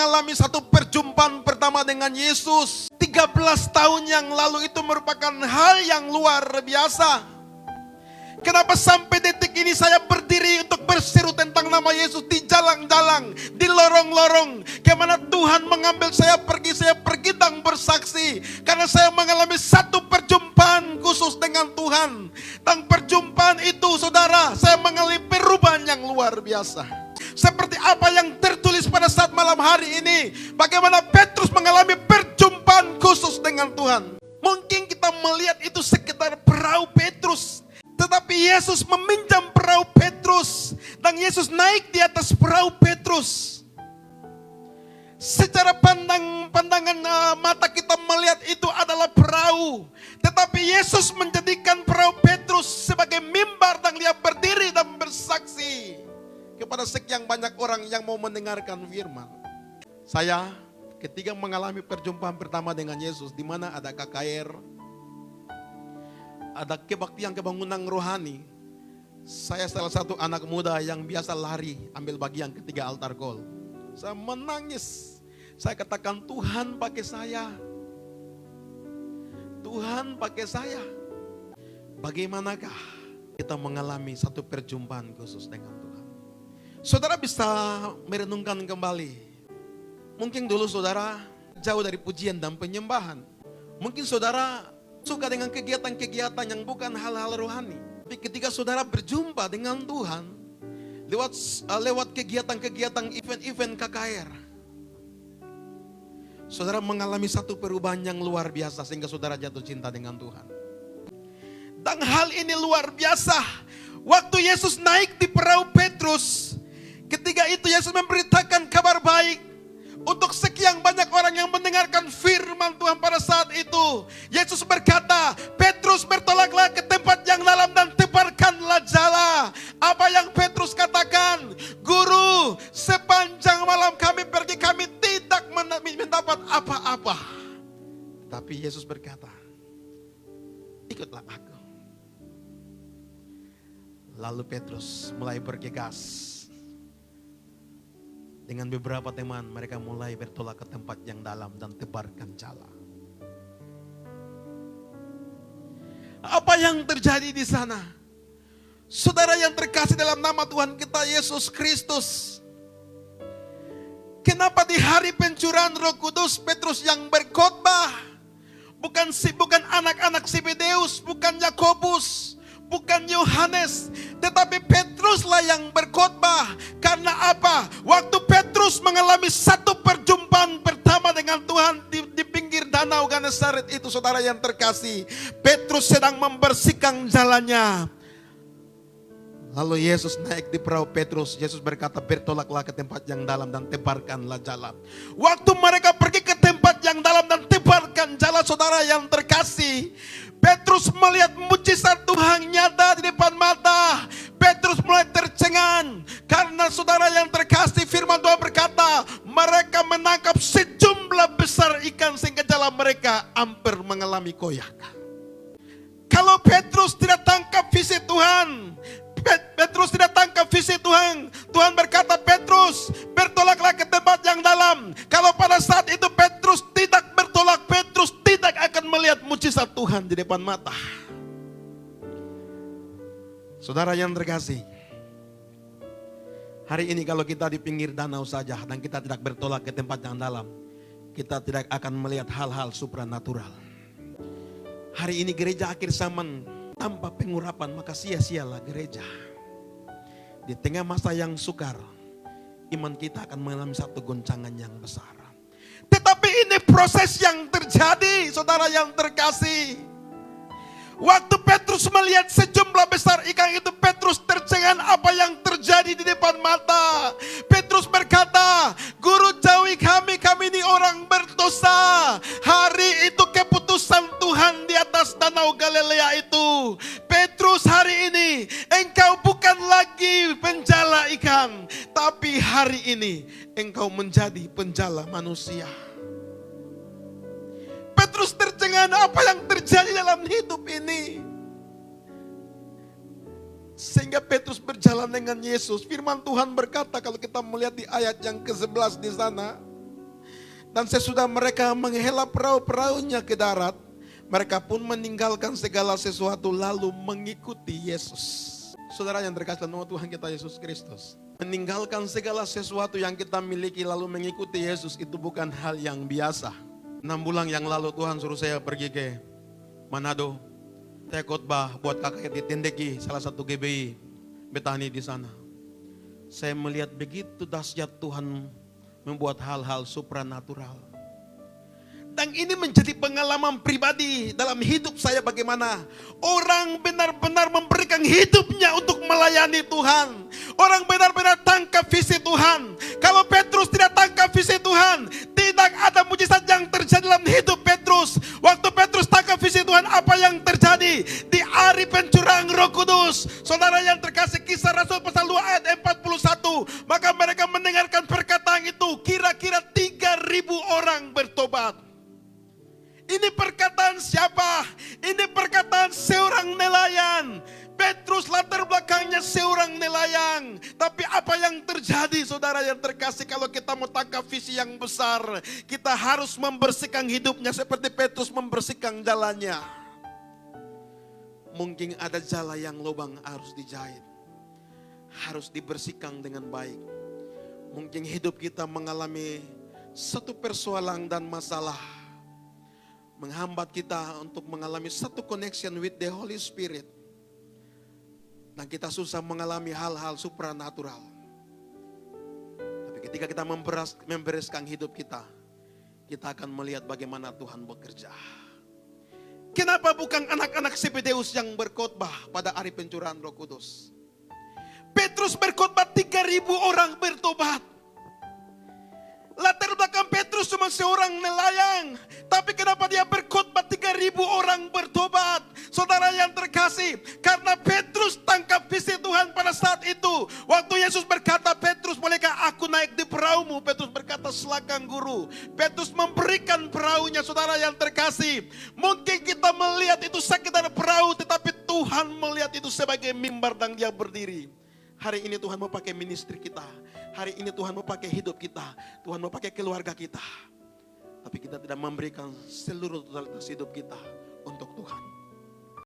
mengalami satu perjumpaan pertama dengan Yesus. 13 tahun yang lalu itu merupakan hal yang luar biasa. Kenapa sampai detik ini saya berdiri untuk berseru tentang nama Yesus di jalan-jalan, di lorong-lorong. Kemana Tuhan mengambil saya pergi dan bersaksi. Karena saya mengalami satu perjumpaan khusus dengan Tuhan. Dan perjumpaan itu saudara, saya mengalami perubahan yang luar biasa. Seperti apa yang tertulis pada saat malam hari ini. Bagaimana Petrus mengalami perjumpaan khusus dengan Tuhan. Mungkin kita melihat itu sekitar perahu Petrus. Tetapi Yesus meminjam perahu Petrus. Dan Yesus naik di atas perahu Petrus. Secara pandangan mata kita melihat itu adalah perahu. Tetapi Yesus menjadikan perahu Petrus sebagai mimbar. Dan dia berdiri dan bersaksi kepada sekian banyak orang yang mau mendengarkan firman. Saya ketika mengalami perjumpaan pertama dengan Yesus, di mana ada KKR, ada kebaktian kebangunan rohani. Saya salah satu anak muda yang biasa lari ambil bagian ketiga altar call. Saya menangis. Saya katakan, Tuhan pakai saya. Tuhan pakai saya. Bagaimanakah kita mengalami satu perjumpaan khusus dengan Tuhan? Saudara bisa merenungkan kembali. Mungkin dulu saudara jauh dari pujian dan penyembahan. Mungkin saudara suka dengan kegiatan-kegiatan yang bukan hal-hal rohani. Tapi ketika saudara berjumpa dengan Tuhan lewat kegiatan-kegiatan event-event KKR, saudara mengalami satu perubahan yang luar biasa sehingga saudara jatuh cinta dengan Tuhan. Dan hal ini luar biasa. Waktu Yesus naik di perahu Petrus, ketika itu Yesus memberitakan kabar baik untuk sekian banyak orang yang mendengarkan firman Tuhan pada saat itu. Yesus berkata, Petrus bertolaklah ke tempat yang dalam dan tebarkanlah jala. Apa yang Petrus katakan? Guru, sepanjang malam kami pergi, kami tidak mendapat apa-apa. Tapi Yesus berkata, ikutlah aku. Lalu Petrus mulai bergegas. Dengan beberapa teman, mereka mulai bertolak ke tempat yang dalam dan tebarkan jala. Apa yang terjadi di sana? Saudara yang terkasih dalam nama Tuhan kita Yesus Kristus. Kenapa di hari pencurahan Roh Kudus Petrus yang berkhotbah? Bukan anak-anak Zebedeus, bukan Yakobus, bukan Yohanes, tetapi Petruslah yang berkhotbah. Karena apa? Waktu Petrus mengalami satu perjumpaan pertama dengan Tuhan di pinggir danau Genesaret itu, saudara yang terkasih, Petrus sedang membersihkan jalannya. Lalu Yesus naik di perahu Petrus. Yesus berkata, bertolaklah ke tempat yang dalam dan tebarkanlah jala. Waktu mereka pergi ke tempat yang dalam dan tebarkan jala, saudara yang terkasih, Petrus melihat mujizat Tuhan nyata di depan mata. Petrus mulai tercengang. Karena saudara yang terkasih, firman Tuhan berkata, mereka menangkap sejumlah besar ikan sehingga jala mereka hampir mengalami koyak. Kalau Petrus tidak tangkap visi Tuhan, Petrus tidak tangkap visi Tuhan. Tuhan berkata, Petrus, bertolaklah ke tempat yang dalam. Kalau pada saat itu Petrus tidak bertolak, Petrus tidak akan melihat mujizat Tuhan di depan mata. Saudara yang terkasih, hari ini kalau kita di pinggir danau saja dan kita tidak bertolak ke tempat yang dalam, kita tidak akan melihat hal-hal supranatural. Hari ini gereja akhir zaman tanpa pengurapan, maka sia-sialah gereja. Di tengah masa yang sukar, iman kita akan mengalami satu goncangan yang besar. Tetapi ini proses yang terjadi, saudara yang terkasih. Waktu Petrus melihat sejumlah besar ikan itu, Petrus tercengang apa yang terjadi di depan mata. Petrus berkata, Guru, jauhi kami, kami ini orang berdosa. Hari itu keputusan Tuhan di atas danau Galilea itu. Petrus, hari ini engkau bukan lagi penjala ikan, tapi hari ini engkau menjadi penjala manusia. Petrus tercengang apa yang terjadi dalam hidup ini. Sehingga Petrus berjalan dengan Yesus. Firman Tuhan berkata, kalau kita melihat di ayat yang ke-11 di sana, Dan sesudah mereka menghela perahu-perahunya ke darat, mereka pun meninggalkan segala sesuatu lalu mengikuti Yesus. Saudara yang terkasih dalam nama Tuhan kita Yesus Kristus, meninggalkan segala sesuatu yang kita miliki lalu mengikuti Yesus itu bukan hal yang biasa. 6 bulan yang lalu Tuhan suruh saya pergi ke Manado. Saya khotbah buat kakak di Tendeki, salah satu GBI Betani di sana. Saya melihat begitu dahsyat Tuhan membuat hal-hal supranatural. Dan ini menjadi pengalaman pribadi dalam hidup saya, bagaimana orang benar-benar memberikan hidupnya untuk melayani Tuhan. Orang benar-benar tangkap visi Tuhan. Kalau Petrus tidak tangkap visi Tuhan, tidak ada mujizat yang terjadi dalam hidup Petrus. Waktu Petrus tangkap visi Tuhan, apa yang terjadi? Di hari pencurahan Roh Kudus. Saudara yang terkasih, Kisah Rasul pasal 2 ayat 41. Maka mereka mendengarkan perkataan itu, kira-kira 3.000 orang bertobat. Ini perkataan siapa? Ini perkataan seorang nelayan. Petrus latar belakangnya seorang nelayan. Tapi apa yang terjadi, saudara yang terkasih, kalau kita mau tangkap visi yang besar, kita harus membersihkan hidupnya seperti Petrus membersihkan jalannya. Mungkin ada jala yang lubang harus dijahit, harus dibersihkan dengan baik. Mungkin hidup kita mengalami satu persoalan dan masalah menghambat kita untuk mengalami satu connection with the Holy Spirit. Dan kita susah mengalami hal-hal supranatural. Tapi ketika kita membereskan hidup kita, kita akan melihat bagaimana Tuhan bekerja. Kenapa bukan anak-anak Zebedeus yang berkhotbah pada hari pencurahan Roh Kudus? Petrus berkhotbah 3.000 orang bertobat. Latar belakang Petrus cuma seorang nelayan, tapi kenapa dia berkhotbah 3.000 orang bertobat? Saudara yang terkasih, karena Petrus tangkap visi Tuhan pada saat itu. Waktu Yesus berkata, Petrus, bolehkah aku naik di perahumu? Petrus berkata, silakan guru. Petrus memberikan perahunya. Saudara yang terkasih, mungkin kita melihat itu sekedar perahu, tetapi Tuhan melihat itu sebagai mimbar dan dia berdiri. Hari ini Tuhan mau pakai ministry kita. Hari ini Tuhan mau pakai hidup kita. Tuhan mau pakai keluarga kita. Tapi kita tidak memberikan seluruh totalitas hidup kita untuk Tuhan.